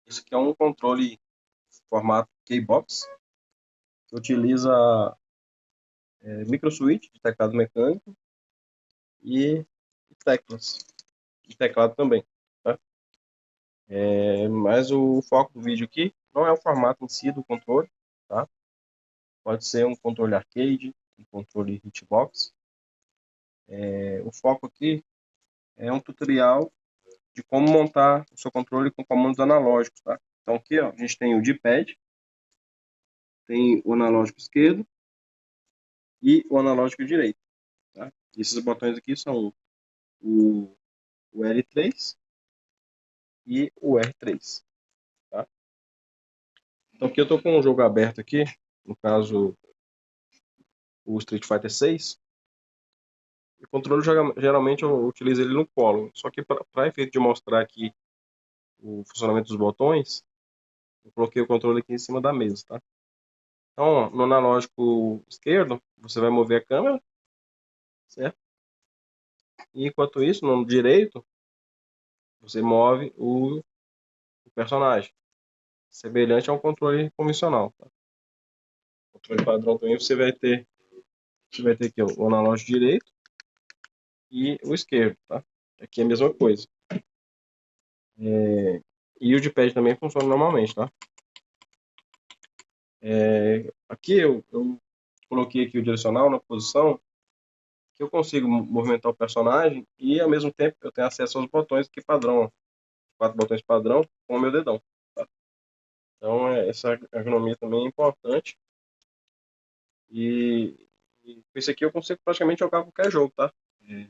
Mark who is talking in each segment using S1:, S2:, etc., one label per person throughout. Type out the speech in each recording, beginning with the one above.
S1: Isso aqui é um controle formato Keybox, que utiliza micro switch de teclado mecânico e teclas, de teclado também. Tá? Mas o foco do vídeo aqui não é o formato em si do controle, tá? Pode ser um controle arcade, um controle hitbox. O foco aqui é um tutorial de como montar o seu controle com comandos analógicos, tá? Então aqui, ó, a gente tem o D-pad, tem o analógico esquerdo e o analógico direito, tá? Esses botões aqui são o, o L3 e o R3, tá? Então aqui eu estou com um jogo aberto aqui, no caso o Street Fighter 6. O controle geralmente eu utilizo ele no colo, só que para efeito de mostrar aqui o funcionamento dos botões, eu coloquei o controle aqui em cima da mesa, tá? Então, ó, no analógico esquerdo, você vai mover a câmera, certo? E enquanto isso, no direito, você move o personagem, semelhante a um controle convencional, tá? O controle padrão também você vai ter aqui ó, o analógico direito e o esquerdo, tá? Aqui é a mesma coisa. E o de pad também funciona normalmente, tá? Aqui eu coloquei aqui o direcional na posição que eu consigo movimentar o personagem e ao mesmo tempo eu tenho acesso aos botões aqui padrão, ó, 4 botões padrão com o meu dedão, tá? Então essa ergonomia também é importante e com isso aqui eu consigo praticamente jogar qualquer jogo, tá? É,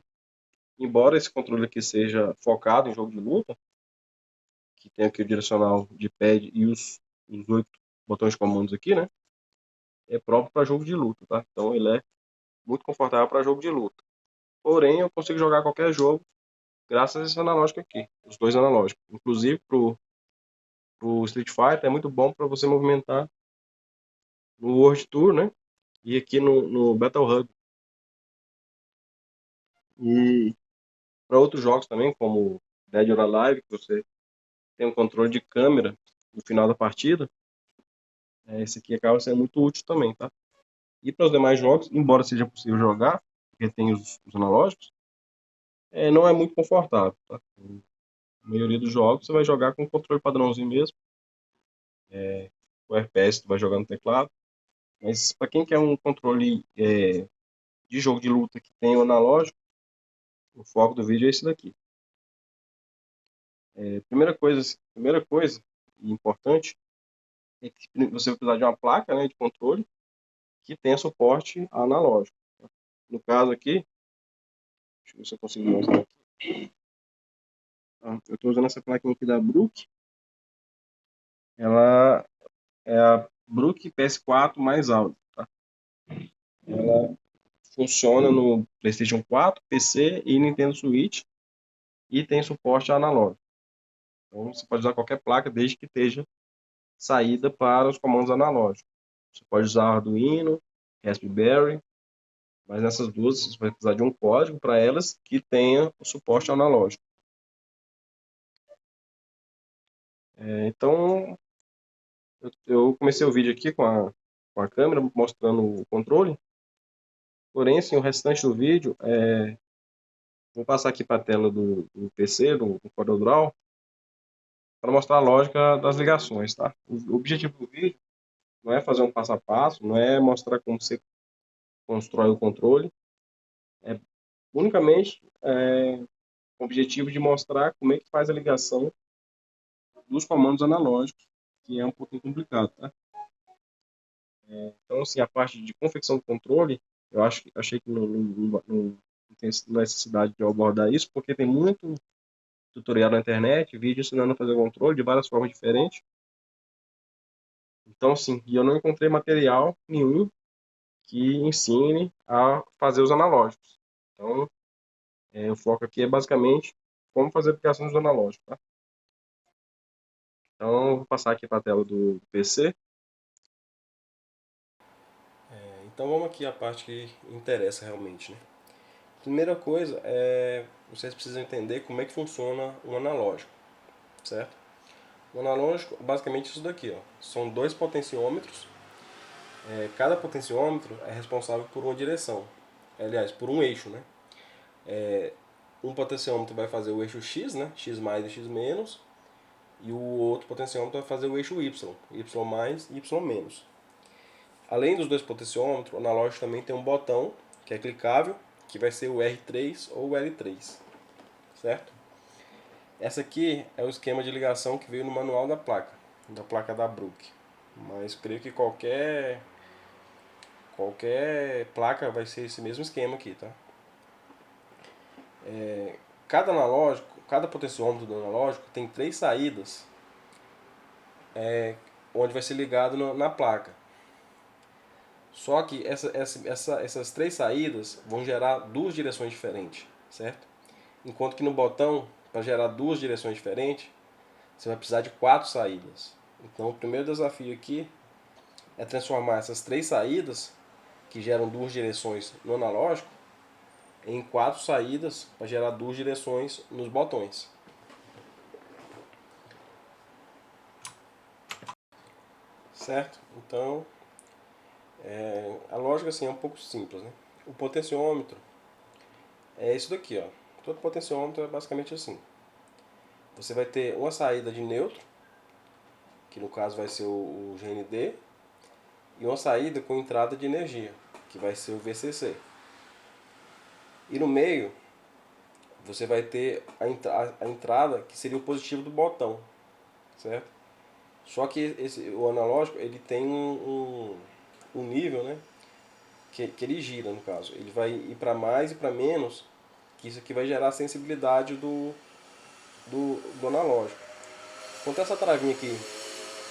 S1: Embora esse controle aqui seja focado em jogo de luta, que tem aqui o direcional de pad e os 8 botões de comandos aqui, né? É próprio para jogo de luta, tá? Então ele é muito confortável para jogo de luta. Porém, eu consigo jogar qualquer jogo graças a esse analógico aqui, os dois analógicos. Inclusive pro Street Fighter é muito bom para você movimentar no World Tour, né? E aqui no Battle Hub. E para outros jogos também, como Dead or Alive, que você tem um controle de câmera no final da partida, esse aqui acaba sendo muito útil também, tá? E para os demais jogos, embora seja possível jogar, porque tem os analógicos, não é muito confortável, tá? A maioria dos jogos você vai jogar com o controle padrãozinho mesmo, o FPS tu vai jogar no teclado, mas para quem quer um controle de jogo de luta que tem o analógico, o foco do vídeo é esse daqui. Primeira coisa importante é que você vai precisar de uma placa, né, de controle que tenha suporte analógico. No caso aqui, deixa eu ver se eu consigo mostrar aqui. Eu estou usando essa plaquinha aqui da Brook. Ela é a Brook PS4 mais alta, tá? Ela funciona no PlayStation 4, PC e Nintendo Switch e tem suporte analógico. Então você pode usar qualquer placa desde que esteja saída para os comandos analógicos. Você pode usar Arduino, Raspberry, mas nessas duas você vai precisar de um código para elas que tenha o suporte analógico. Então eu comecei o vídeo aqui com a câmera mostrando o controle, porém assim, o restante do vídeo vou passar aqui para a tela do PC, do CorelDRAW, para mostrar a lógica das ligações, tá? O objetivo do vídeo não é fazer um passo a passo, não é mostrar como você constrói o controle, é unicamente com o objetivo de mostrar como é que faz a ligação dos comandos analógicos, que é um pouquinho complicado, tá? Então, assim, a parte de confecção do controle, achei que não tem necessidade de eu abordar isso, porque tem muito tutorial na internet, vídeo ensinando a fazer controle de várias formas diferentes. Então, assim, e eu não encontrei material nenhum que ensine a fazer os analógicos. Então, o foco aqui é basicamente como fazer a aplicação dos analógicos, tá? Então, eu vou passar aqui para a tela do PC. Então, vamos aqui à parte que interessa realmente, né? Primeira coisa vocês precisam entender como é que funciona um analógico, certo?
S2: O analógico, basicamente isso daqui, ó. São dois potenciômetros. Cada potenciômetro é responsável por uma direção. Aliás, por um eixo, né? Um potenciômetro vai fazer o eixo X, né? X mais e X menos. E o outro potenciômetro vai fazer o eixo Y, Y mais e Y menos. Além dos dois potenciômetros, o analógico também tem um botão que é clicável, que vai ser o R3 ou o L3, certo? Essa aqui é o esquema de ligação que veio no manual da placa da Brook. Mas creio que qualquer placa vai ser esse mesmo esquema aqui, tá? Cada potenciômetro do analógico tem três saídas, onde vai ser ligado na placa. Só que essas três saídas vão gerar duas direções diferentes, certo? Enquanto que no botão, para gerar duas direções diferentes, você vai precisar de quatro saídas. Então o primeiro desafio aqui é transformar essas três saídas, que geram duas direções no analógico, em quatro saídas para gerar duas direções nos botões. Certo? Então, a lógica assim, é um pouco simples. Né? O potenciômetro é isso daqui. Ó. Todo potenciômetro é basicamente assim. Você vai ter uma saída de neutro, que no caso vai ser o GND, e uma saída com entrada de energia, que vai ser o VCC. E no meio, você vai ter a entrada, que seria o positivo do botão, certo? Só que o analógico ele tem um nível, né, que ele gira, no caso. Ele vai ir para mais e para menos, que isso aqui vai gerar a sensibilidade do analógico. Quanto essa travinha aqui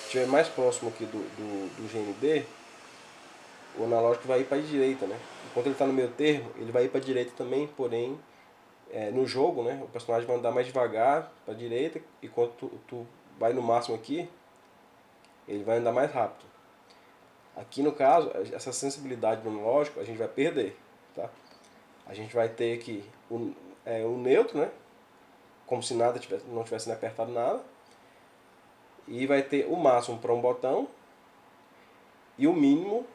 S2: estiver mais próximo aqui do GND, o analógico vai ir para a direita, né? Enquanto ele está no meio termo, ele vai ir para a direita também, porém, no jogo, né, o personagem vai andar mais devagar para a direita, e quando tu vai no máximo aqui, ele vai andar mais rápido. Aqui no caso, essa sensibilidade do analógico a gente vai perder, tá? A gente vai ter aqui o neutro, né? Como se nada não tivesse apertado nada. E vai ter o máximo para um botão e o mínimo,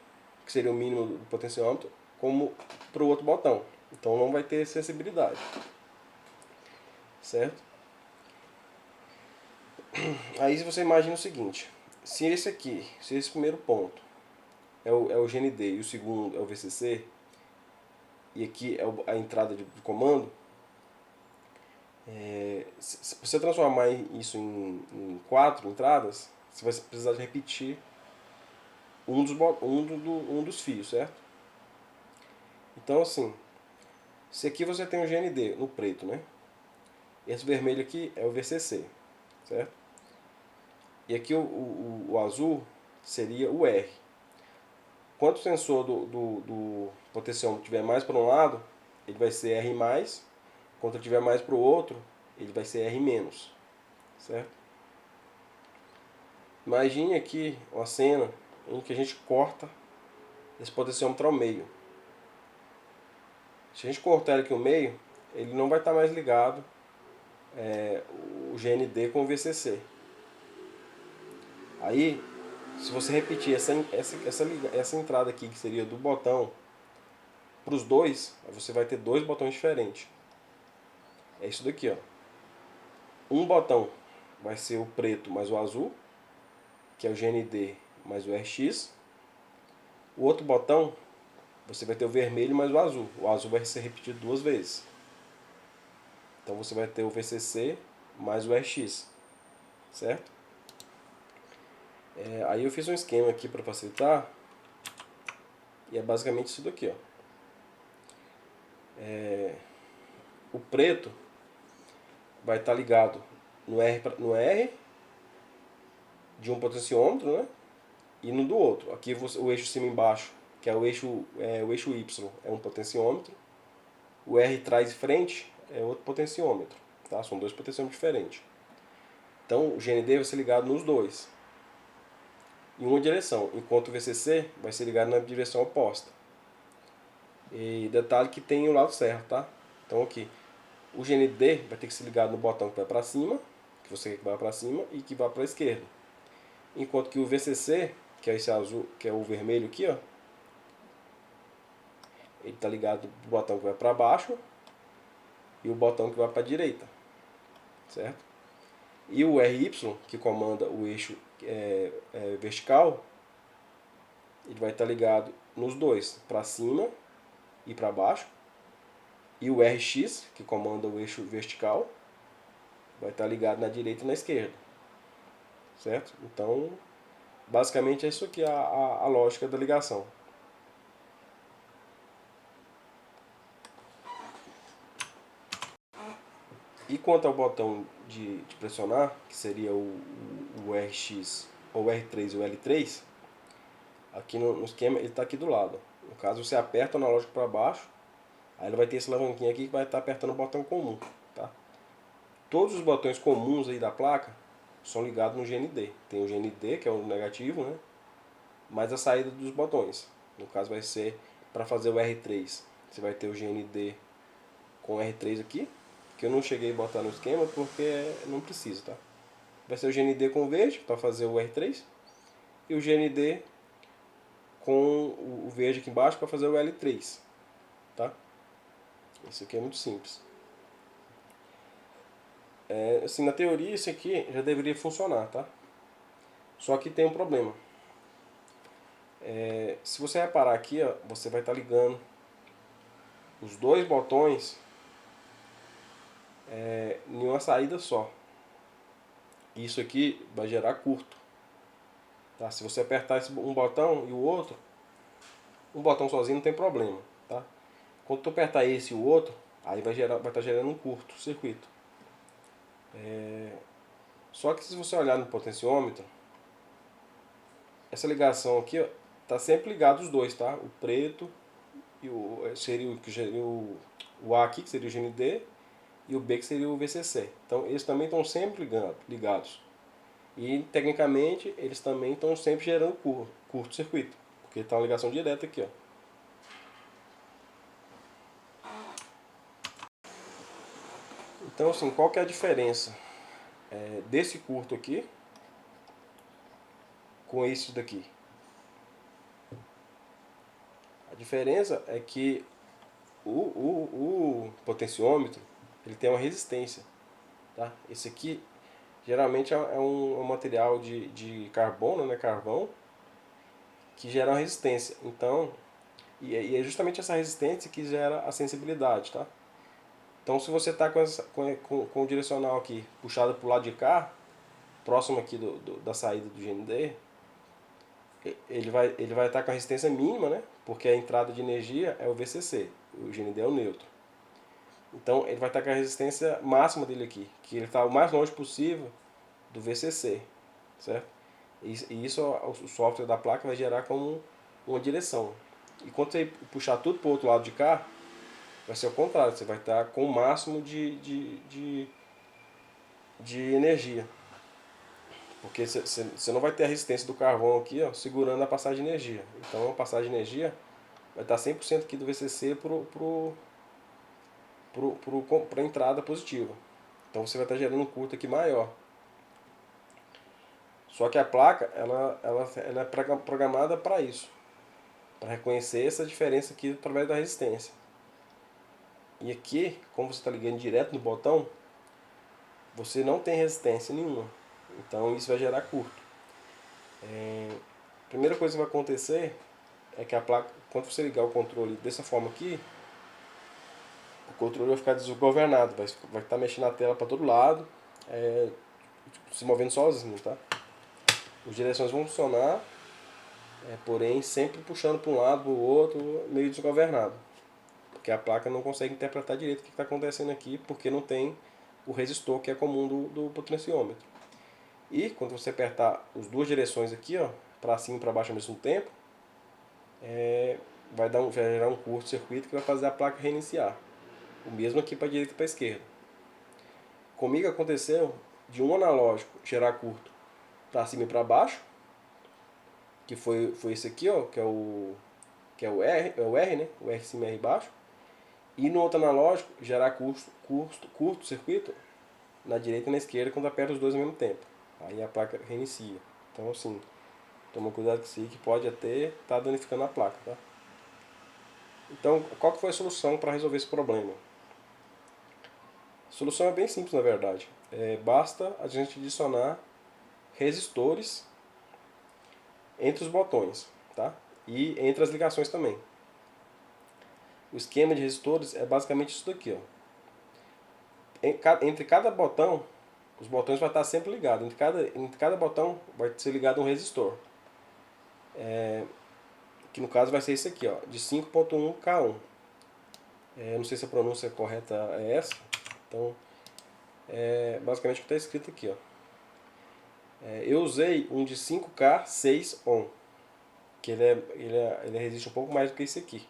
S2: que seria o mínimo do potenciômetro, como para o outro botão. Então não vai ter sensibilidade, certo? Aí você imagina o seguinte, se esse primeiro ponto é o GND e o segundo é o VCC, e aqui é a entrada de comando, se você transformar isso em quatro entradas, você vai precisar de repetir um dos fios, certo? Então assim, se aqui você tem o GND no preto, né? Esse vermelho aqui é o VCC, certo? E aqui o azul seria o R. Quanto o sensor do potenciômetro tiver mais para um lado, ele vai ser R+, quanto tiver mais para o outro, ele vai ser R-, certo? Imagine aqui uma cena em que a gente corta esse potenciômetro ao meio. Se a gente cortar ele aqui ao meio, ele não vai estar mais ligado o GND com o VCC. Aí, se você repetir essa entrada aqui, que seria do botão, para os dois, você vai ter dois botões diferentes. É isso daqui, ó. Um botão vai ser o preto mais o azul, que é o GND mais o RX. O outro botão, você vai ter o vermelho mais o azul. O azul vai ser repetido duas vezes. Então você vai ter o VCC mais o RX, certo? Aí eu fiz um esquema aqui para facilitar, e é basicamente isso daqui, ó. O preto vai estar ligado no R de um potenciômetro, né? E no do outro. Aqui o eixo cima e embaixo, que é o eixo Y, é um potenciômetro. O R trás e frente é outro potenciômetro. Tá? São dois potenciômetros diferentes. Então o GND vai ser ligado nos dois, em uma direção, enquanto o VCC vai ser ligado na direção oposta. E detalhe que tem o lado certo, tá? Então aqui, o GND vai ter que ser ligado no botão que vai para cima, que você quer que vá para cima e que vá para a esquerda. Enquanto que o VCC, que é esse azul, que é o vermelho aqui, ó, ele está ligado pro botão que vai para baixo e o botão que vai para a direita, certo? E o RY, que comanda o eixo vertical, ele vai estar ligado nos dois, para cima e para baixo. E o RX, que comanda o eixo vertical, vai estar ligado na direita e na esquerda, certo? Então, basicamente é isso aqui a lógica da ligação. E quanto ao botão de pressionar, que seria o RX, ou o R3 e o L3, aqui no esquema ele está aqui do lado. No caso, você aperta o analógico para baixo, aí ele vai ter esse alavanquinho aqui que vai estar apertando o botão comum. Tá? Todos os botões comuns aí da placa são ligados no GND. Tem o GND, que é o negativo, né? Mais a saída dos botões. No caso vai ser para fazer o R3. Você vai ter o GND com R3 aqui, que eu não cheguei a botar no esquema porque não precisa, tá? Vai ser o GND com verde para fazer o R3 e o GND com o verde aqui embaixo para fazer o L3, tá? Isso aqui é muito simples. Assim, na teoria isso aqui já deveria funcionar, tá? Só que tem um problema. Se você reparar aqui, ó, você vai estar ligando os dois botões em uma saída só. Isso aqui vai gerar curto. Tá? Se você apertar um botão e o outro, um botão sozinho não tem problema. Tá? Quando tu apertar esse e o outro, aí vai estar gerando um curto circuito. Só que se você olhar no potenciômetro, essa ligação aqui está sempre ligado os dois, tá? O preto e o A aqui, que seria o GND, e o B, que seria o VCC. Então eles também estão sempre ligados. E tecnicamente eles também estão sempre gerando curto-circuito, porque está uma ligação direta aqui, ó. Então assim, qual que é a diferença desse curto aqui com esse daqui? A diferença é que o potenciômetro ele tem uma resistência, tá? Esse aqui geralmente é um material de carbono, né, carvão, que gera uma resistência. Então, e é justamente essa resistência que gera a sensibilidade, tá? Então, se você está com o direcional aqui puxado para o lado de cá, próximo aqui da saída do GND, ele vai estar com a resistência mínima, né? Porque a entrada de energia é o VCC, o GND é o neutro. Então, ele vai estar com a resistência máxima dele aqui, que ele está o mais longe possível do VCC, certo? E isso o software da placa vai gerar como uma direção. E quando você puxar tudo para o outro lado de cá, vai ser o contrário, você vai estar com o máximo de energia. Porque você não vai ter a resistência do carvão aqui, ó, segurando a passagem de energia. Então a passagem de energia vai estar 100% aqui do VCC para a entrada positiva. Então você vai estar gerando um curto aqui maior. Só que a placa ela é programada para isso, para reconhecer essa diferença aqui através da resistência. E aqui, como você está ligando direto no botão, você não tem resistência nenhuma. Então isso vai gerar curto. A primeira coisa que vai acontecer é que a placa, quando você ligar o controle dessa forma aqui, o controle vai ficar desgovernado, vai estar mexendo a tela para todo lado, se movendo sozinho, tá? As direções vão funcionar, porém sempre puxando para um lado, para o outro, meio desgovernado. Porque a placa não consegue interpretar direito o que está acontecendo aqui, porque não tem o resistor que é comum do potenciômetro. E quando você apertar as duas direções aqui, ó, para cima e para baixo ao mesmo tempo, vai gerar um curto-circuito que vai fazer a placa reiniciar. O mesmo aqui para a direita e para a esquerda. Comigo aconteceu de um analógico gerar curto para cima e para baixo, que foi esse aqui, ó, que é o R, né? O R em cima e R embaixo. E no outro analógico gerar curto-circuito na direita e na esquerda quando aperta os dois ao mesmo tempo. Aí a placa reinicia. Então assim, toma cuidado com isso aí que pode até estar danificando a placa, tá? Então, qual que foi a solução para resolver esse problema? A solução é bem simples, na verdade. Basta a gente adicionar resistores entre os botões, tá? E entre as ligações também. O esquema de resistores é basicamente isso daqui, ó. Entre cada botão, os botões vão estar sempre ligados. Entre cada botão vai ser ligado um resistor. Que no caso vai ser esse aqui, ó, de 5.1K1. Não sei se a pronúncia correta é essa. Então, basicamente o que está escrito aqui, ó. Eu usei um de 5K6 ohm, que ele resiste um pouco mais do que esse aqui.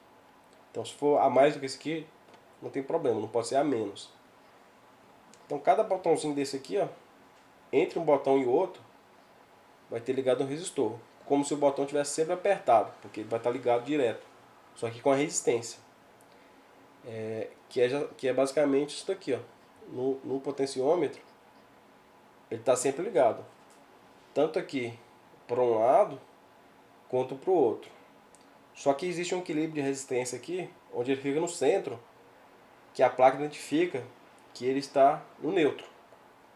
S2: Então, se for a mais do que esse aqui, não tem problema, não pode ser a menos. Então, cada botãozinho desse aqui, ó, entre um botão e o outro, vai ter ligado um resistor. Como se o botão tivesse sempre apertado, porque ele vai estar ligado direto. Só que com a resistência. Que é basicamente isso daqui, ó. No potenciômetro, ele está sempre ligado. Tanto aqui para um lado, quanto para o outro. Só que existe um equilíbrio de resistência aqui, onde ele fica no centro, que a placa identifica que ele está no neutro,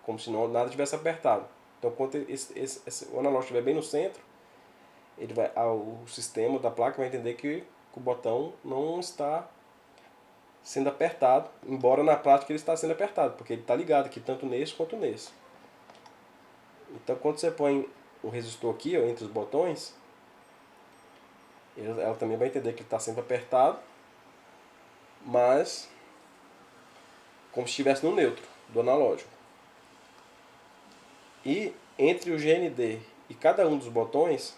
S2: como se nada tivesse apertado. Então, quando o analógico estiver bem no centro, o sistema da placa vai entender que o botão não está sendo apertado, embora na prática ele está sendo apertado, porque ele está ligado aqui tanto nesse quanto nesse. Então, quando você põe o resistor aqui, ó, entre os botões, ela também vai entender que ele está sempre apertado, mas como se estivesse no neutro do analógico. E entre o GND e cada um dos botões,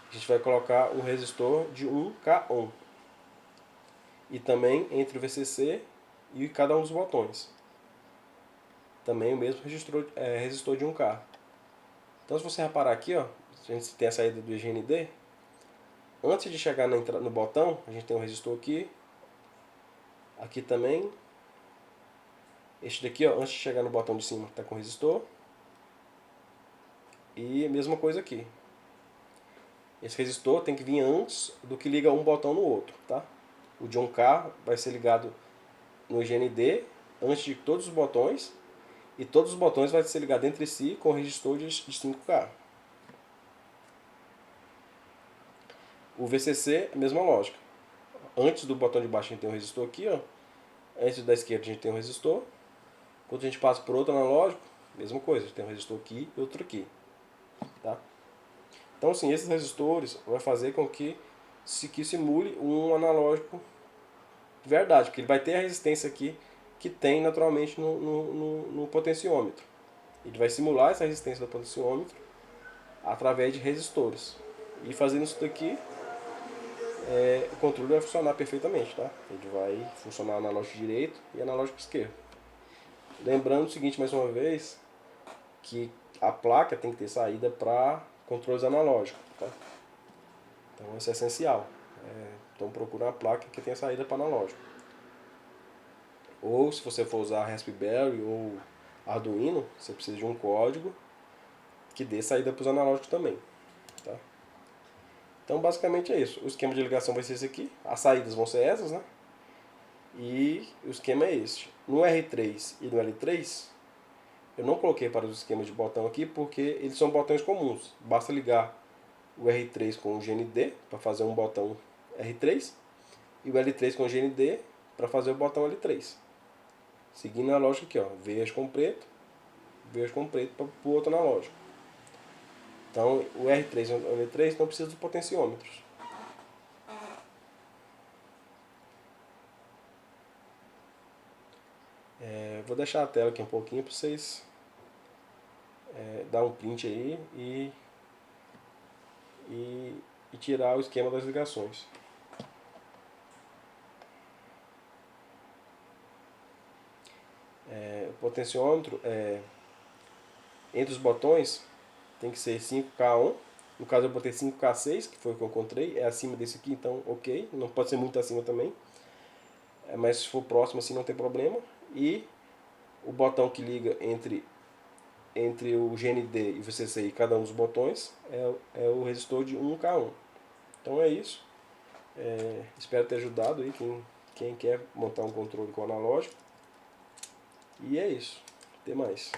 S2: a gente vai colocar um resistor de 1K ohm. E também entre o VCC e cada um dos botões. Também o mesmo resistor de 1K. Então, se você reparar aqui, ó, a gente tem a saída do GND. Antes de chegar no botão, a gente tem um resistor aqui. Aqui também. Este daqui, ó, antes de chegar no botão de cima, está com resistor. E a mesma coisa aqui. Esse resistor tem que vir antes do que liga um botão no outro, tá? O de 1K vai ser ligado no GND antes de todos os botões. E todos os botões vão ser ligados entre si com o resistor de 5K. O VCC, a mesma lógica. Antes do botão de baixo a gente tem um resistor aqui, ó. Antes da esquerda a gente tem um resistor. Quando a gente passa por outro analógico, mesma coisa. A gente tem um resistor aqui e outro aqui. Tá? Então, assim, esses resistores vai fazer com que simule um analógico de verdade, porque ele vai ter a resistência aqui que tem naturalmente no potenciômetro. Ele vai simular essa resistência do potenciômetro através de resistores. E fazendo isso daqui, o controle vai funcionar perfeitamente, tá? Ele vai funcionar analógico direito e analógico esquerdo. Lembrando o seguinte, mais uma vez, que a placa tem que ter saída para controles analógicos, tá? Então isso é essencial. Então procura uma placa que tenha saída para analógico. Ou se você for usar Raspberry ou Arduino, você precisa de um código que dê saída para os analógicos também, tá? Então basicamente é isso. O esquema de ligação vai ser esse aqui. As saídas vão ser essas, né? E o esquema é este. No R3 e no L3, eu não coloquei para os esquemas de botão aqui porque eles são botões comuns. Basta ligar o R3 com o GND para fazer um botão R3 e o L3 com o GND para fazer o botão L3. Seguindo a lógica aqui, ó, verde com preto para o outro analógico. Então o R3 e o L3 não precisam de potenciômetros. Vou deixar a tela aqui um pouquinho para vocês dar um print aí e tirar o esquema das ligações. O potenciômetro entre os botões tem que ser 5K1. No caso eu botei 5K6, que foi o que eu encontrei. É acima desse aqui, então ok. Não pode ser muito acima também. Mas se for próximo assim não tem problema. E O botão que liga entre o GND e o VCC e cada um dos botões é o resistor de 1K1. Então é isso. Espero ter ajudado aí quem quer montar um controle com analógico. E é isso. Até mais.